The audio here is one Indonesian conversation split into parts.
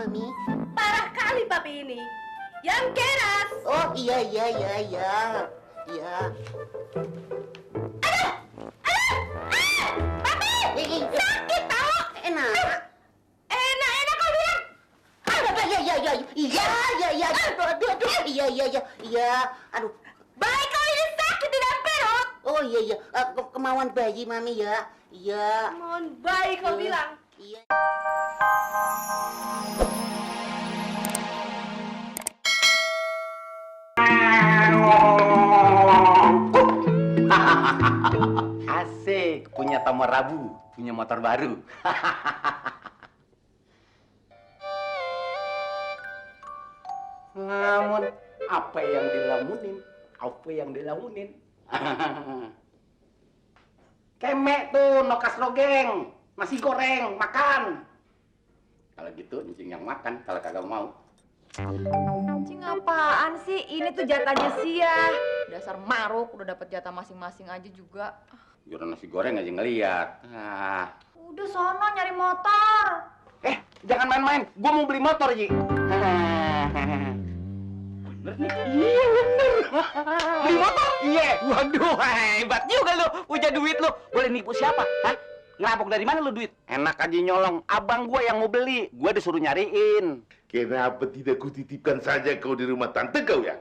Mami? Parah kali papi ini. Yang keras. Oh, iya. Iya. Papi! Sakit tau! Enak. Enak kau bilang. Iya. Aduh. Iya. Aduh. Baik kau ini sakit di dalam perut. Oh, iya. Kemauan bayi, Mami ya. Iya. Mohon baik kau bilang. Iya. Asik, punya Tamar Rabu, punya motor baru. Namun, apa yang dilamunin? Kemek tuh, nokas rogeng, nasi goreng, makan. Kalau gitu, ncing yang makan, kalau kagak mau. Cing apaan sih? Ini tuh jatahnya Sia. Dasar maruk, udah dapat jatah masing-masing aja juga. Jualan nasi goreng aja ngeliat. Udah sono nyari motor. Jangan main-main. Gua mau beli motor, Ji. Bener nih? Iya, bener. Beli motor? Iya. Waduh, hebat juga lu. Punya duit lu. Boleh nipu siapa? Hah? Ngerampok dari mana lu duit? Enak aja nyolong. Abang gua yang mau beli. Gua disuruh nyariin. Kenapa tidak kutitipkan saja kau di rumah tante kau ya?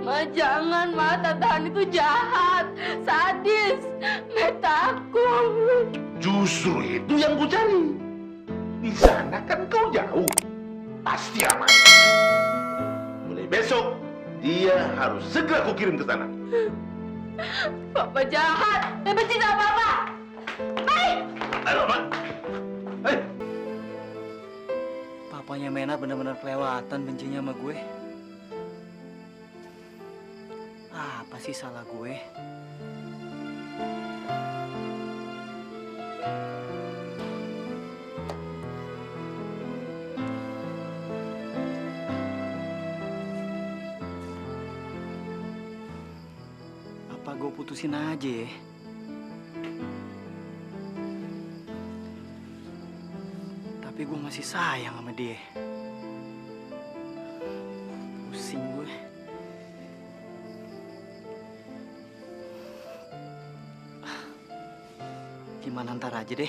Ma jangan, Ma. Tantahan itu jahat, sadis. Ma takut. Justru itu yang ku cari. Di sana kan kau jauh. Pasti aman. Mulai besok, dia harus segera kukirim ke sana. Papa jahat. Saya benci sama Papa. Baik. Ayo, Mak. Papanya Mena benar-benar kelewatan bencinya sama gue. Apa sih salah gue? Apa gue putusin aja ya? Tapi gue masih sayang sama dia. Pusing gue. Gimana ntar aja deh.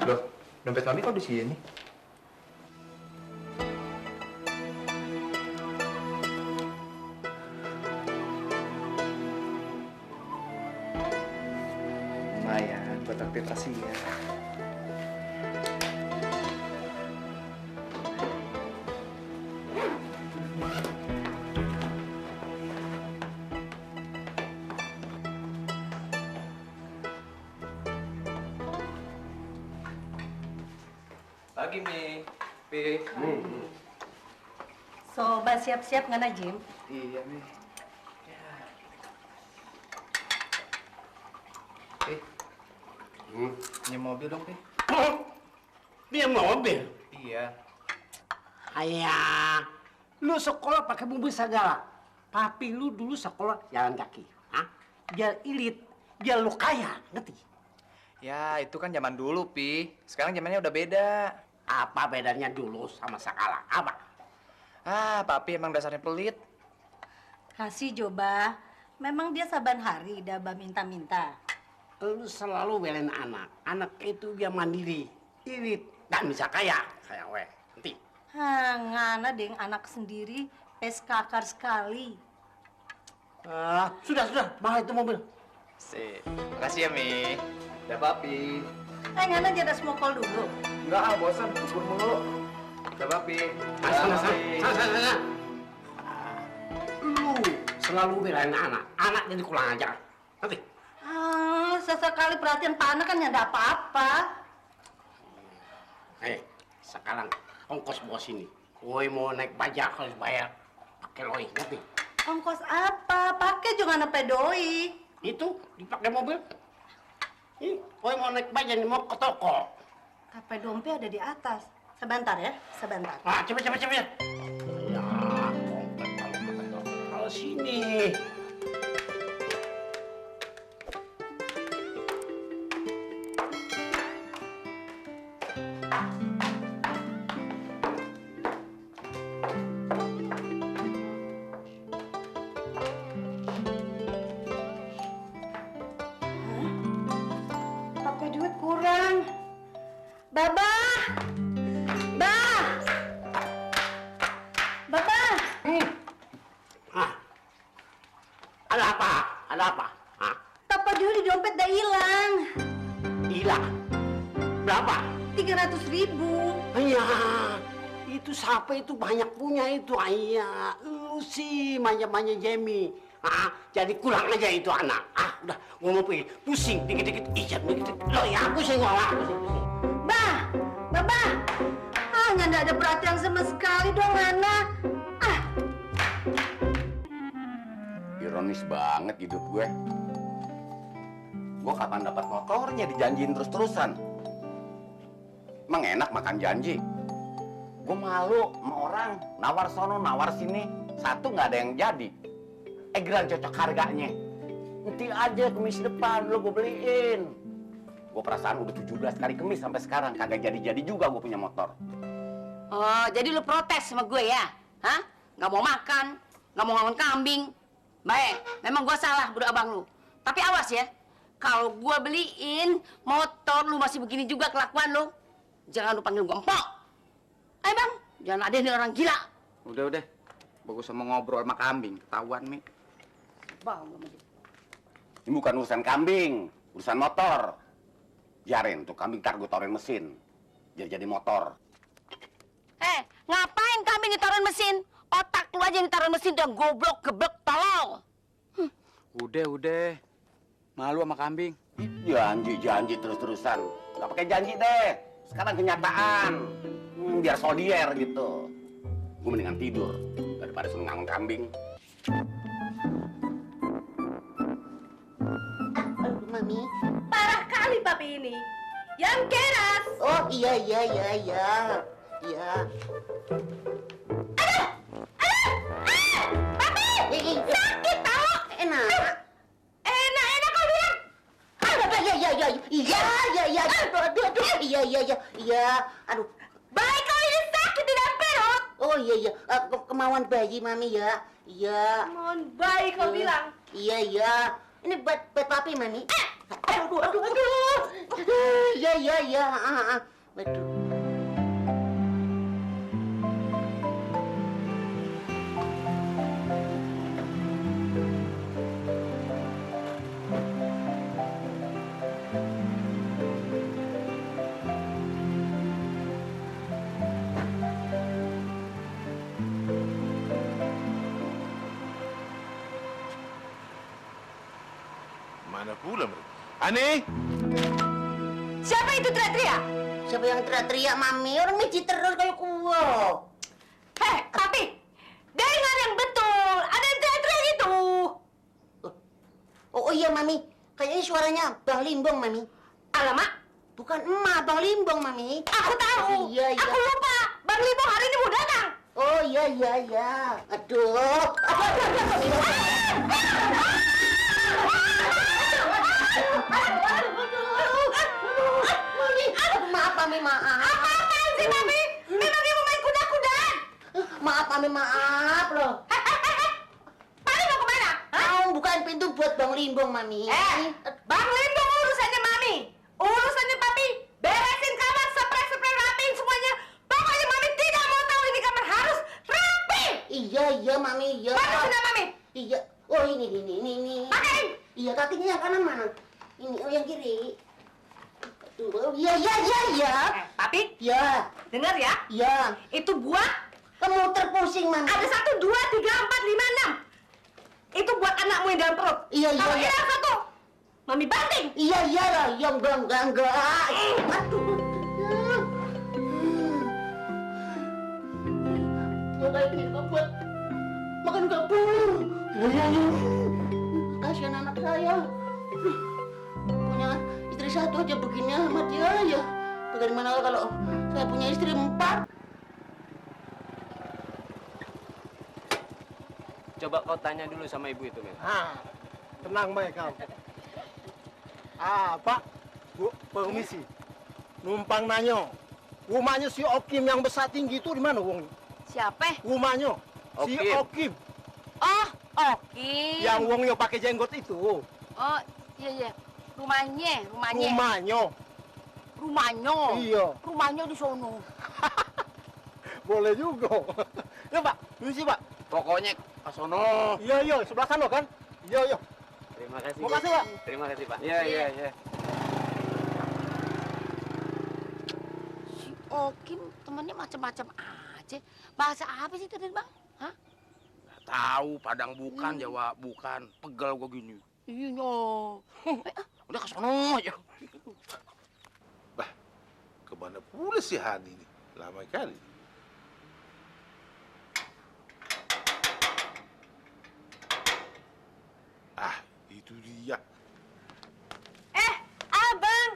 Loh, dompet mami kok di sini? Lumayan buat aktivasi ya. Pagi, Mi. Pi. Sobat siap-siap ngana Jim. Iya, Mi. Ya. Pi. Punya mobil dong, Pi. Dia mobil? Iya. Ayah, lu sekolah pakai mobil segala. Papi lu dulu sekolah jalan kaki. Hah? Biar irit, biar lu kaya, ngerti? Ya, itu kan zaman dulu, Pi. Sekarang zamannya udah beda. Apa bedanya dulu sama sekarang? Apa? Papi emang dasarnya pelit. Kasih coba. Memang dia saban hari dah minta-minta. Lu selalu belain anak. Anak itu dia mandiri, irit, dan bisa kaya. Kayak weh, ngerti? Ngana deng anak sendiri peskakar sekali. Sudah, bawa itu mobil. Sih. Makasih ya, Mi. Udah, Papi. Ngana jada smokol dulu. Enggak, bosan. Bubur mulu. Udah, Papi. Sana. Lu selalu belain anak. Anak jadi kurang ajar. Ngerti? Sesekali perhatian Pak Anak kan nggak ada apa-apa. Sekarang ongkos bos ini. Woi mau naik bajak harus bayar pakai loi, ngerti? Ongkos apa? Pakai juga anak pedoi. Itu dipakai mobil. Ini, woi mau naik bajak nih mau ke toko. Apa dompet ada di atas? Sebentar ya, sebentar. Ah, cepet. Ya, dompet kalau sini. Pakai duit kurang. Baba! Baba! Ah, ada apa? Ah, Tapa dulu di dompet dah hilang. hilang. Berapa? 300.000. Iya, itu siapa itu banyak punya itu. Iya, lu sih manja-manja Jamie. Ah, jadi kurang aja itu anak. Ah, udah, gua mau pergi. Pusing, dikit-dikit ijat, dikit-dikit. Lo ya, pusing. Pusing. Baba! Nggak ada perhatian sama sekali dong, anak. Ironis banget hidup gue. Gue kapan dapat motornya dijanjiin terus-terusan. Emang enak makan janji. Gue malu sama orang nawar sono nawar sini, satu nggak ada yang jadi. Gran cocok harganya. Nanti aja kemis depan lo gue beliin. Gue perasaan udah 17 kali kemis sampai sekarang kagak jadi-jadi juga gue punya motor. Oh, jadi lu protes sama gue ya? Hah? Nggak mau makan, nggak mau ngawin kambing. Baik, memang gue salah, budak abang lu. Tapi awas ya, kalau gue beliin motor lu masih begini juga kelakuan lu. Jangan lu panggil gue empok. Ayo bang, jangan ada nih orang gila. Udah. Bagus sama ngobrol sama kambing, ketahuan Mi. Bang, lu masih. Ini bukan urusan kambing, urusan motor. Biarin tuh kambing ntar gue taruhin mesin. Biar jadi motor. Ngapain kambing ditaruhin mesin? Otak lu aja yang ditaruhin mesin tuh goblok, geblek, tolol. Udah. Malu sama kambing. Janji terus-terusan. Gak pakai janji deh. Sekarang kenyataan. Biar solier gitu. Gue mendingan tidur daripada suruh ngangon kambing. Aduh, Mami. Parah kali papi ini. Yang keras. Oh, iya. Papi! Sakit tau? Enak kau bilang. Iya. Aduh. Baik kau ini sakit di dalam perut. Oh iya. Kemauan bayi Mami ya. Iya. Mohon baik kau bilang. Iya. Ini buat papi Mami. Aduh. Iya. Betul. Mana pula mereka? Ani! Siapa itu teriak-teriak? Siapa yang teriak-teriak Mami? Orang miji terus kayak kuwo. Heh, papi. Dengar yang betul. Ada yang teriak-teriak itu. Oh iya Mami. Kayaknya suaranya Bang Limbong Mami. Alamak. Bukan emak, Bang Limbong Mami. Aku tahu. Iya. Aku lupa. Bang Limbong hari ini mau datang. Oh iya. Aduh. Maaf Mami, maaf. Apaan sih, Mami? Memang dia mau main kuda-kudaan? Maaf Mami, maaf loh. Mami mau kemana? Mau bukain pintu buat Bang Limbong Mami. Bang Limbong urusannya Mami. Urusannya papi. Beresin kamar, spray rapiin semuanya. Pokoknya Mami tidak mau tahu ini kamar harus rapi. Iya Mami, iya. Mana sudah Mami? Iya. Oh ini. Pakein. Iya, kakinya yang kanan mana? Ini, oh yang kiri. Tuh, oh, iya. Papi, Iya. dengar ya. Iya. Itu buat Kamu terpusing, Mami. ada 1, 2, 3, 4, 5, 6. Itu buat anakmu yang dalam perut. Iya. Kalau hilang 1, Mami banting. Iya lah. Ya enggak. Aduh. Ya kayak gini kok buat makan gabung. Kasihan anak saya. Punya istri satu aja begini sama dia ya. Bagaimana kalau saya punya istri 4? Coba kau tanya dulu sama ibu itu, Men. Tenang baik kau. Pak, Bu, permisi. Numpang nanyo. Rumahnya si Okim yang besar tinggi itu di mana, Wong? Siapa? Rumahnya si Okim. Okim. Oh, oke. Yang Wongnya pakai jenggot itu. Oh, iya. Rumahnya. Rumahnya. Rumahnya. Iya. Rumahnya di sono. Boleh juga. Ya, Pak. Permisi, Pak. Pokoknya ke sono. Iya, sebelah sana kan? Iya. Terima kasih. Makasih, Pak. Terima kasih, Pak. Iya. Si Okim temennya macam-macam aja. Bahasa apa sih tadi, Bang? Hah? Tahu Padang bukan, Jawa bukan. Pegel gua gini. Iya. Udah ke sono aja. Bah, kemana pula si Hani ini? Lama kali. Itu dia. Abang!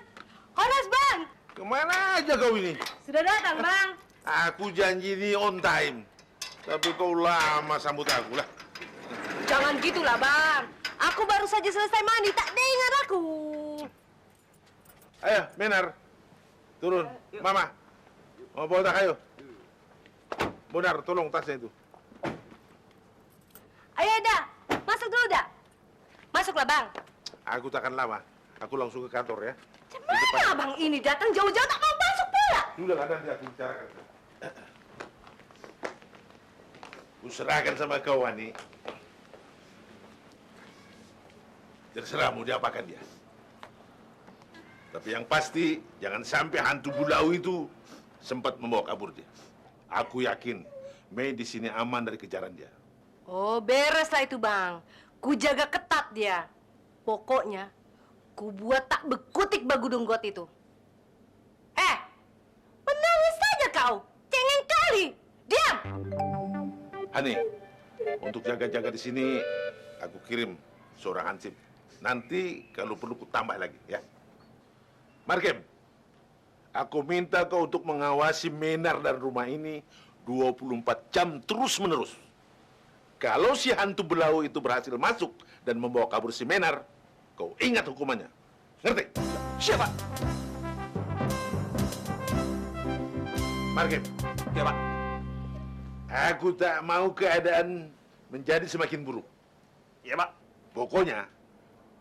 Horas, Bang! Kemana aja kau ini? Sudah datang, Bang. Aku janji ini on time. Tapi kau lama sambut aku lah. Jangan gitulah, Bang. Aku baru saja selesai mandi, tak dengar aku. Ayo, Menar. Turun. Mama. Mau bawa tak ayo? Bonar, tolong tasnya itu. Ayo, dah. Masuk dulu, dah. Masuklah, Bang. Aku takkan lama. Aku langsung ke kantor ya. Mana Abang ini datang jauh-jauh tak mau masuk pula? Sudah lah, nanti aku bicarakan. Kuserahkan sama kau, Ani. Terserah mau diapakan dia. Tapi yang pasti, jangan sampai hantu bulau itu sempat membawa kabur dia. Aku yakin Mei di sini aman dari kejaran dia. Oh, beres lah itu, Bang. Ku jaga ketat dia. Pokoknya, ku buat tak bekutik bagudung got itu. Menangis saja kau. Cengeng kali. Diam! Hani, untuk jaga-jaga di sini, aku kirim seorang hansip. Nanti kalau perlu ku tambah lagi, ya. Markem, aku minta kau untuk mengawasi Menar dan rumah ini 24 jam terus-menerus. Kalau si hantu belau itu berhasil masuk dan membawa kabur si Menar, kau ingat hukumannya. Ngerti? Siapa? Markem. Ya, Pak. Aku tak mau keadaan menjadi semakin buruk. Ya, Pak. Pokoknya,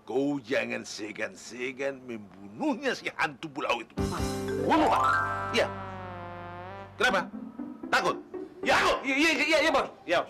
kau jangan segan-segan membunuhnya si hantu bulau itu. Bunuh, Pak. Iya. Kenapa? Takut? Ya, iya, Bang. Ya.